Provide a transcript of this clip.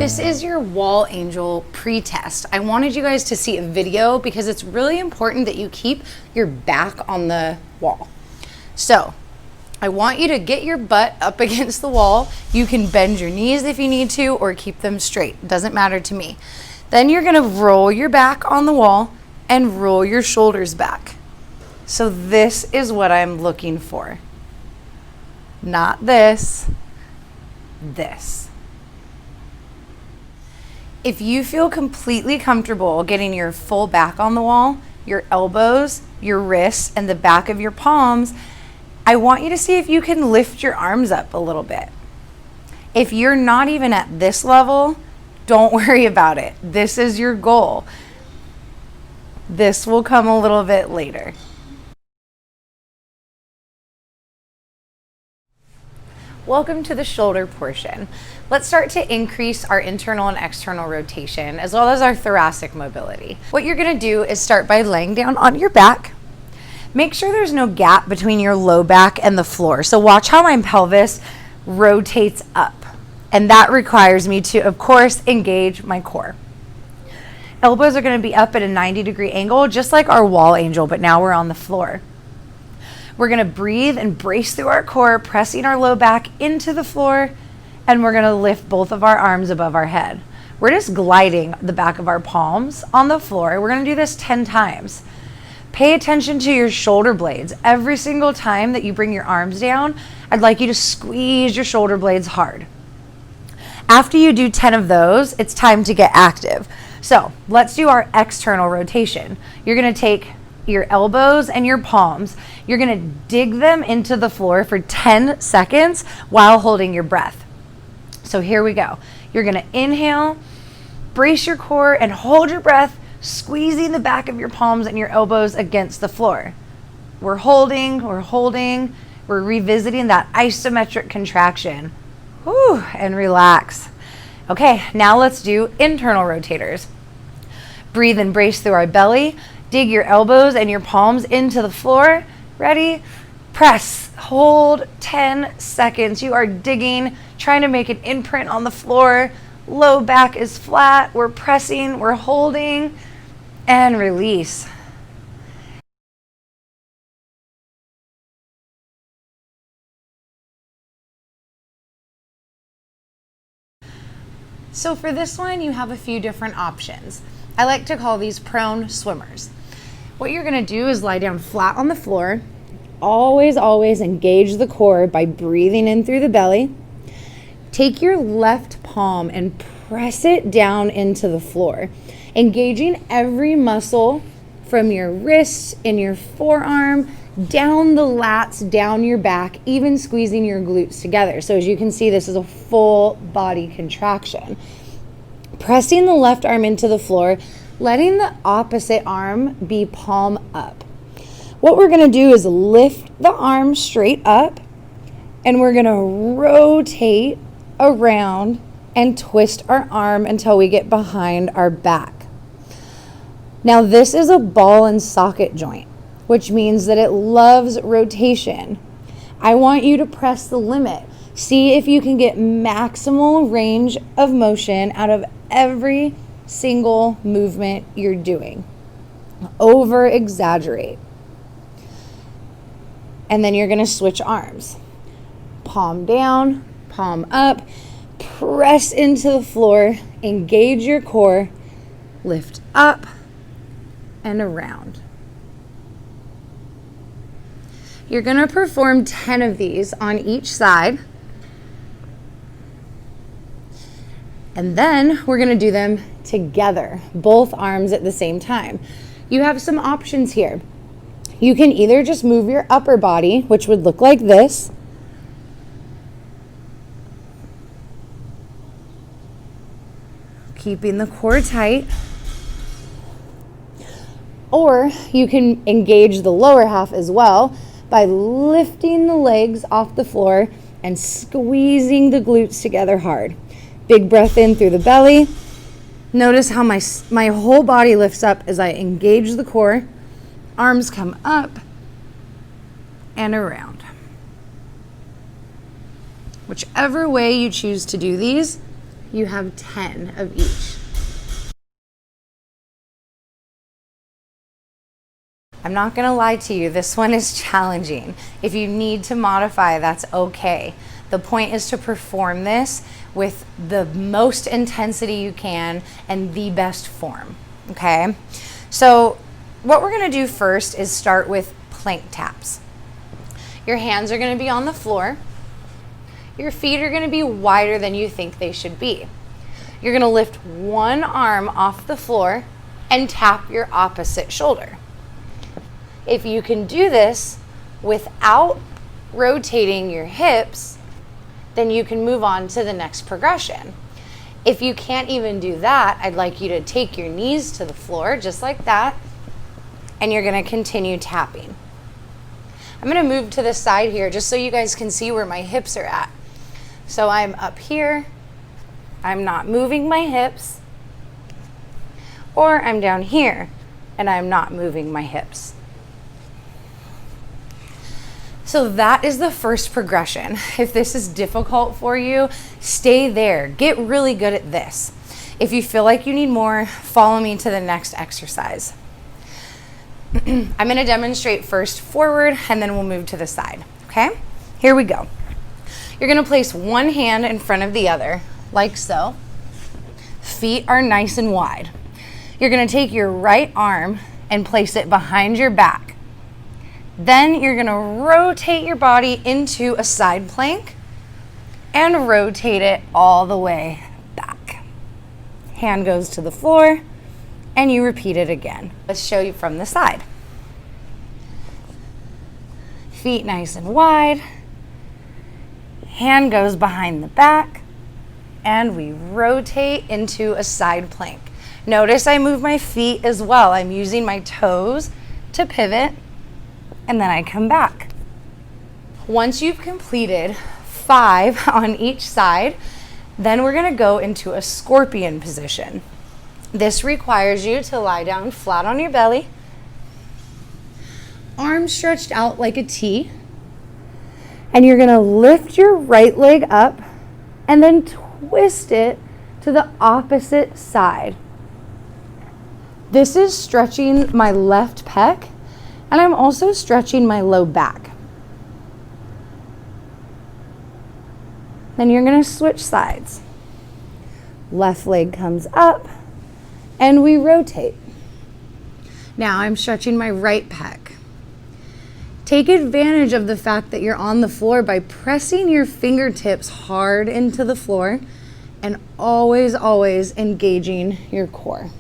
This is your wall angel pre-test. I wanted you guys to see a video because it's really important that you keep your back on the wall. So I want you to get your butt up against the wall. You can bend your knees if you need to or keep them straight. It doesn't matter to me. Then you're gonna roll your back on the wall and roll your shoulders back. So this is what I'm looking for. Not this, this. If you feel completely comfortable getting your full back on the wall, your elbows, your wrists, and the back of your palms, I want you to see if you can lift your arms up a little bit. If you're not even at this level, don't worry about it. This is your goal. This will come a little bit later. Welcome to the shoulder portion. Let's start to increase our internal and external rotation as well as our thoracic mobility. What you're gonna do is start by laying down on your back. Make sure there's no gap between your low back and the floor. So watch how my pelvis rotates up. And that requires me to, of course, engage my core. Elbows are gonna be up at a 90-degree angle, just like our wall angel, but now we're on the floor. We're gonna breathe and brace through our core, pressing our low back into the floor, and we're gonna lift both of our arms above our head. We're just gliding the back of our palms on the floor. We're gonna do this 10 times. Pay attention to your shoulder blades. Every single time that you bring your arms down, I'd like you to squeeze your shoulder blades hard. After you do 10 of those, it's time to get active. So let's do our external rotation. You're gonna take your elbows and your palms. You're gonna dig them into the floor for 10 seconds while holding your breath. So here we go. You're gonna inhale, brace your core and hold your breath, squeezing the back of your palms and your elbows against the floor. We're holding, we're revisiting that isometric contraction. Whew, and relax. Okay, now let's do internal rotators. Breathe and brace through our belly. Dig your elbows and your palms into the floor. Ready? Press, hold 10 seconds. You are digging, trying to make an imprint on the floor. Low back is flat. We're pressing, we're holding, and release. So for this one, you have a few different options. I like to call these prone swimmers. What you're gonna do is lie down flat on the floor. Always engage the core by breathing in through the belly. Take your left palm and press it down into the floor, engaging every muscle from your wrist in your forearm, down the lats, down your back, even squeezing your glutes together. So as you can see, this is a full body contraction. Pressing the left arm into the floor, letting the opposite arm be palm up. What we're gonna do is lift the arm straight up and we're gonna rotate around and twist our arm until we get behind our back. Now this is a ball and socket joint, which means that it loves rotation. I want you to press the limit. See if you can get maximal range of motion out of every single movement you're doing. Over exaggerate. And then you're gonna switch arms. Palm down, palm up, press into the floor, engage your core, lift up and around. You're gonna perform 10 of these on each side. And then we're gonna do them together, both arms at the same time. You have some options here. You can either just move your upper body, which would look like this, keeping the core tight, or you can engage the lower half as well by lifting the legs off the floor and squeezing the glutes together hard. Big breath in through the belly. Notice how my whole body lifts up as I engage the core. Arms come up and around. Whichever way you choose to do these, you have 10 of each. I'm not gonna lie to you, this one is challenging. If you need to modify, that's okay. The point is to perform this with the most intensity you can and the best form, okay? So what we're gonna do first is start with plank taps. Your hands are gonna be on the floor. Your feet are gonna be wider than you think they should be. You're gonna lift one arm off the floor and tap your opposite shoulder. If you can do this without rotating your hips, then you can move on to the next progression. If you can't even do that, I'd like you to take your knees to the floor, just like that, and you're gonna continue tapping. I'm gonna move to the side here just so you guys can see where my hips are at. So I'm up here, I'm not moving my hips, or I'm down here and I'm not moving my hips. So that is the first progression. If this is difficult for you, stay there. Get really good at this. If you feel like you need more, follow me to the next exercise. I'm gonna demonstrate first forward and then we'll move to the side, okay? Here we go. You're gonna place one hand in front of the other, like so. Feet are nice and wide. You're gonna take your right arm and place it behind your back. Then you're gonna rotate your body into a side plank and rotate it all the way back. Hand goes to the floor and you repeat it again. Let's show you from the side. Feet nice and wide. Hand goes behind the back and we rotate into a side plank. Notice I move my feet as well. I'm using my toes to pivot and then I come back. Once you've completed 5 on each side, then we're gonna go into a scorpion position. This requires you to lie down flat on your belly, arms stretched out like a T, and you're gonna lift your right leg up and then twist it to the opposite side. This is stretching my left pec, and I'm also stretching my low back. Then you're gonna switch sides. Left leg comes up and we rotate. Now I'm stretching my right pec. Take advantage of the fact that you're on the floor by pressing your fingertips hard into the floor and always engaging your core.